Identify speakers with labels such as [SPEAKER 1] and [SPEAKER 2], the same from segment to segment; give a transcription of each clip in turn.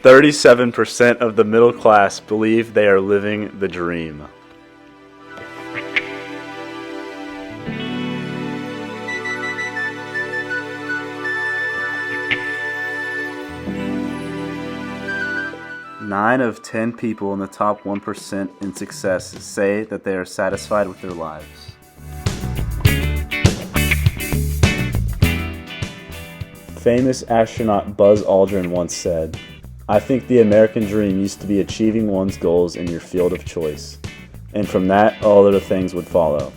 [SPEAKER 1] 37% of the middle class believe they are living the dream. Nine of 10 people in the top 1% in success say that they are satisfied with their lives. Famous astronaut Buzz Aldrin once said, "I think the American dream used to be achieving one's goals in your field of choice, and from that all other things would follow.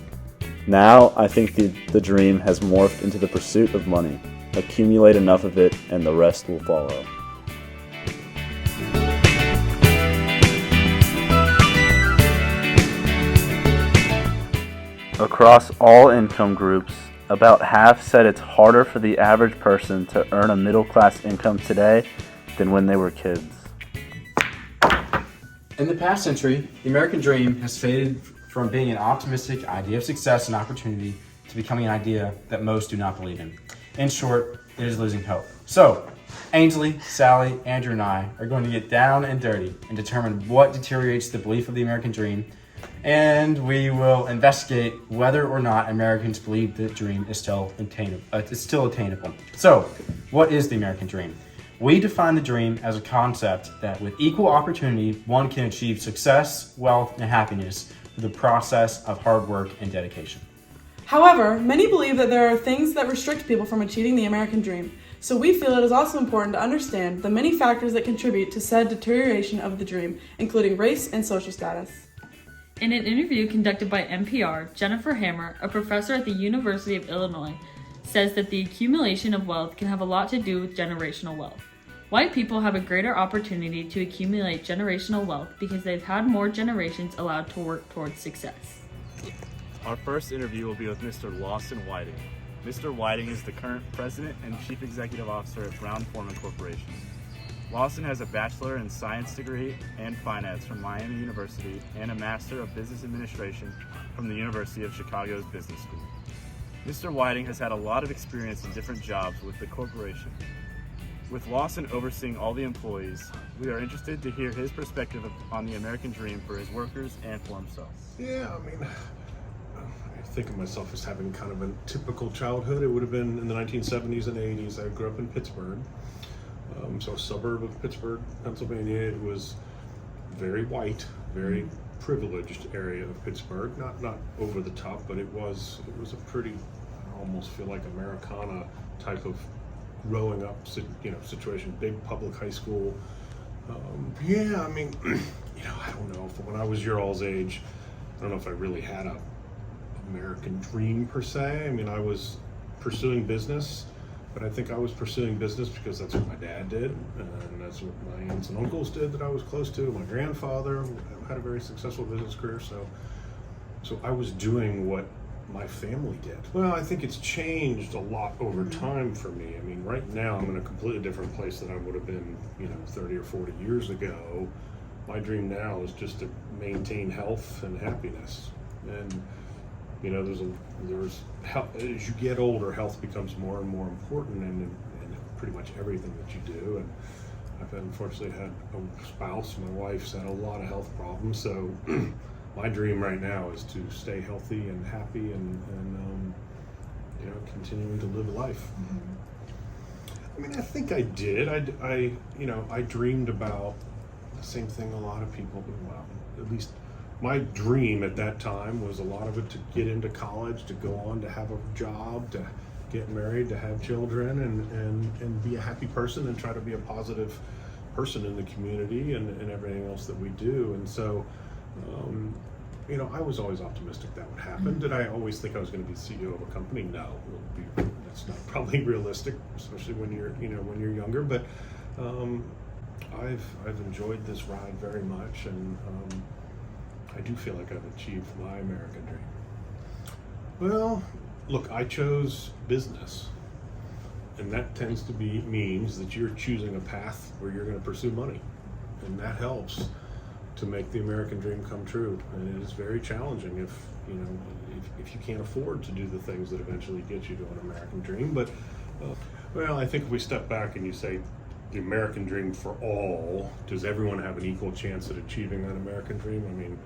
[SPEAKER 1] Now I think the dream has morphed into the pursuit of money. Accumulate enough of it and the rest will follow." Across all income groups, about half said it's harder for the average person to earn a middle-class income today than when they were kids.
[SPEAKER 2] In the past century, the American dream has faded from being an optimistic idea of success and opportunity to becoming an idea that most do not believe in. In short, it is losing hope. So, Ainsley, Sally, Andrew, and I are going to get down and dirty and determine what deteriorates the belief of the American dream, and we will investigate whether or not Americans believe the dream is still attainable. So, what is the American dream? We define the dream as a concept that with equal opportunity, one can achieve success, wealth, and happiness through the process of hard work and dedication.
[SPEAKER 3] However, many believe that there are things that restrict people from achieving the American dream, so we feel it is also important to understand the many factors that contribute to said deterioration of the dream, including race and social status.
[SPEAKER 4] In an interview conducted by NPR, Jennifer Hammer, a professor at the University of Illinois, says that the accumulation of wealth can have a lot to do with generational wealth. White people have a greater opportunity to accumulate generational wealth because they've had more generations allowed to work towards success.
[SPEAKER 1] Our first interview will be with Mr. Lawson Whiting. Mr. Whiting is the current president and chief executive officer at Brown-Forman Corporation. Lawson has a bachelor in science degree and finance from Miami University and a master of business administration from the University of Chicago's Business School. Mr. Whiting has had a lot of experience in different jobs with the corporation. With Lawson overseeing all the employees, we are interested to hear his perspective on the American dream for his workers and for himself.
[SPEAKER 5] Yeah, I mean, I think of myself as having kind of a typical childhood. It would have been in the 1970s and 80s. I grew up in Pittsburgh, so a suburb of Pittsburgh, Pennsylvania. It was very white, very privileged area of Pittsburgh. Not over the top, but it was a pretty, I almost feel like Americana type of growing up, situation. Big public high school. Yeah, I mean, I don't know if when I was your all's age, I don't know if I really had a American dream per se. I mean, I was pursuing business, but I think I was pursuing business because that's what my dad did, and that's what my aunts and uncles did that I was close to. My grandfather had a very successful business career, so I was doing what my family did. Well, I think it's changed a lot over time for me. I mean, right now I'm in a completely different place than I would have been, 30 or 40 years ago. My dream now is just to maintain health and happiness. And, there's health, as you get older, health becomes more and more important in pretty much everything that you do. And I've unfortunately had a spouse, my wife's had a lot of health problems, so my dream right now is to stay healthy and happy and continuing to live life. I mean, I think I did. I dreamed about the same thing a lot of people, well, at least my dream at that time was a lot of it to get into college, to go on to have a job, to get married, to have children, and be a happy person and try to be a positive person in the community and everything else that we do. And so, I was always optimistic that would happen. Did I always think I was going to be CEO of a company? No, that's not probably realistic, especially when you're younger. But I've enjoyed this ride very much, and I do feel like I've achieved my American dream. Well, look, I chose business, and that tends to means that you're choosing a path where you're going to pursue money, and that helps to make the American dream come true. And it is very challenging if you can't afford to do the things that eventually get you to an American dream. But I think if we step back and you say, the American dream for all. Does everyone have an equal chance at achieving that American dream? I mean,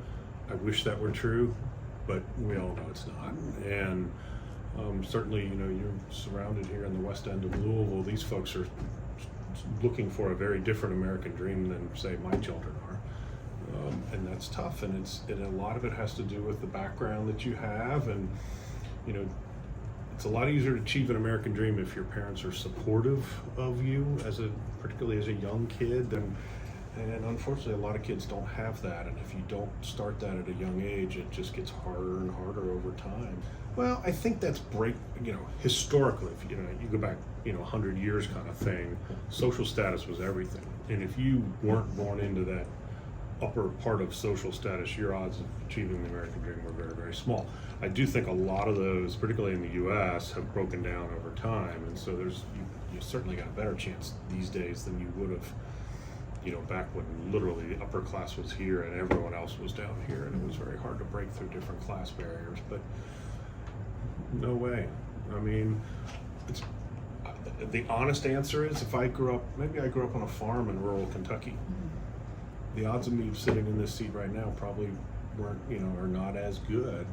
[SPEAKER 5] I wish that were true, but we all know it's not. And certainly, you know, you're surrounded here in the west end of Louisville. These folks are looking for a very different American dream than, say, my children are. And that's tough, and a lot of it has to do with the background that you have, and you know, it's a lot easier to achieve an American dream if your parents are supportive of you, particularly as a young kid, and unfortunately a lot of kids don't have that, and if you don't start that at a young age, it just gets harder and harder over time. Well, I think that's historically, if you go back 100 years kind of thing, social status was everything, and if you weren't born into that upper part of social status, your odds of achieving the American dream were very, very small. I do think a lot of those, particularly in the U.S., have broken down over time, and so you certainly got a better chance these days than you would have, back when literally the upper class was here and everyone else was down here, and it was very hard to break through different class barriers. But no way. I mean, the honest answer is, maybe I grew up on a farm in rural Kentucky. The odds of me sitting in this seat right now probably weren't, are not as good.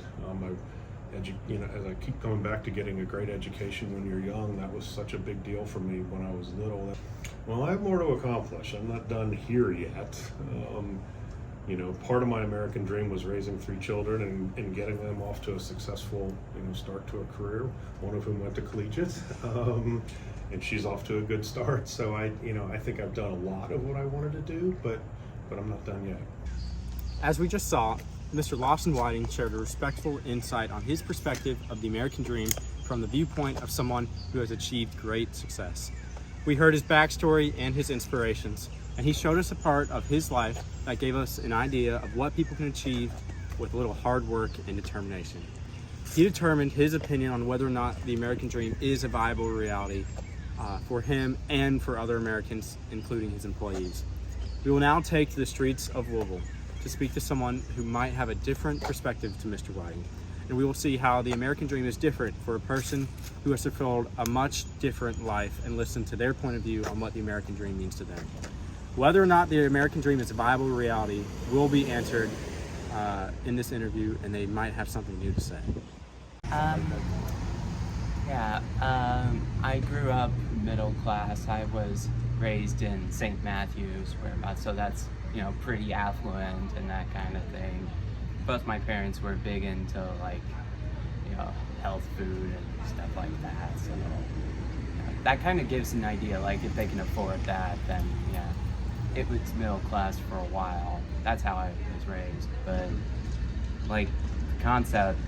[SPEAKER 5] As I keep coming back to getting a great education when you're young, that was such a big deal for me when I was little. Well, I have more to accomplish. I'm not done here yet. Part of my American dream was raising 3 children and getting them off to a successful, start to a career. One of whom went to collegiate, and she's off to a good start. So I think I've done a lot of what I wanted to do, but I'm not done yet.
[SPEAKER 2] As we just saw, Mr. Lawson Whiting shared a respectful insight on his perspective of the American dream from the viewpoint of someone who has achieved great success. We heard his backstory and his inspirations, and he showed us a part of his life that gave us an idea of what people can achieve with a little hard work and determination. He determined his opinion on whether or not the American dream is a viable reality for him and for other Americans, including his employees. We will now take to the streets of Louisville to speak to someone who might have a different perspective to Mr. Whiting, and we will see how the American dream is different for a person who has fulfilled a much different life, and listen to their point of view on what the American dream means to them. Whether or not the American dream is a viable reality will be answered in this interview, and they might have something new to say.
[SPEAKER 6] I grew up middle class. I was raised in St. Matthews, so that's pretty affluent and that kind of thing. Both my parents were big into health food and stuff like that, so that kind of gives an idea. Like, if they can afford that, then it was middle class for a while. That's how I was raised. But the concept,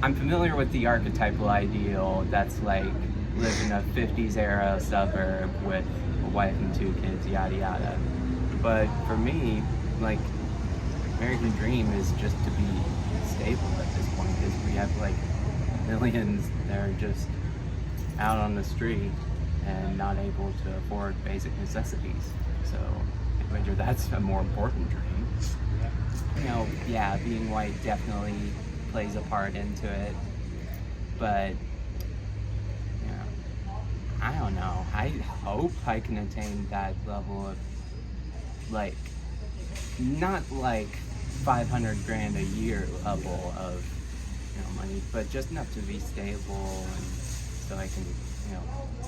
[SPEAKER 6] I'm familiar with the archetypal ideal that's live in a 50s era suburb with a wife and 2 kids, yada yada. But for me, American dream is just to be stable at this point, because we have millions that are just out on the street and not able to afford basic necessities. So I wager that's a more important dream. Being white definitely plays a part into it, but I don't know. I hope I can attain that level of not $500,000 a year level of money, but just enough to be stable, and so I can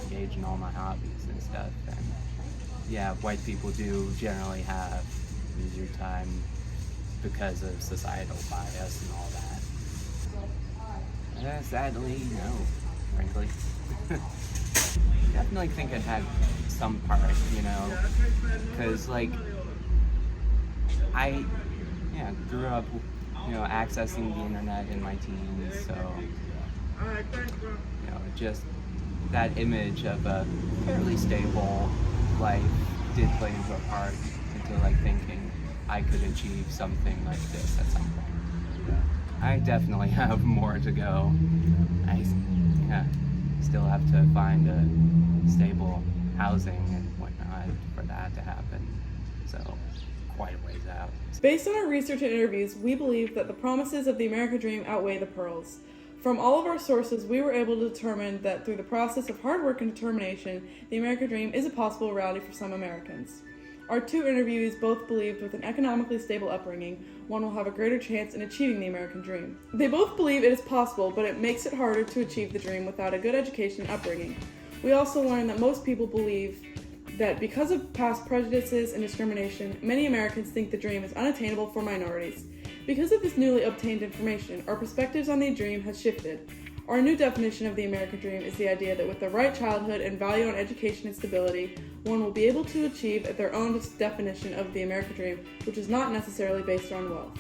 [SPEAKER 6] engage in all my hobbies and stuff. And white people do generally have easier time because of societal bias and all that. Sadly, no, frankly. Definitely think it had some part, because I grew up, accessing the internet in my teens, so just that image of a fairly stable life did play into a part into thinking I could achieve something like this at some point. I definitely have more to go. I still have to find a stable housing and whatnot for that to happen. So quite a ways out.
[SPEAKER 3] Based on our research and interviews, we believe that the promises of the American dream outweigh the pearls. From all of our sources, we were able to determine that through the process of hard work and determination, the American dream is a possible reality for some Americans. Our two interviewees both believed with an economically stable upbringing, one will have a greater chance in achieving the American dream. They both believe it is possible, but it makes it harder to achieve the dream without a good education and upbringing. We also learned that most people believe that because of past prejudices and discrimination, many Americans think the dream is unattainable for minorities. Because of this newly obtained information, our perspectives on the dream has shifted. Our new definition of the American dream is the idea that with the right childhood and value on education and stability, one will be able to achieve their own definition of the American dream, which is not necessarily based on wealth.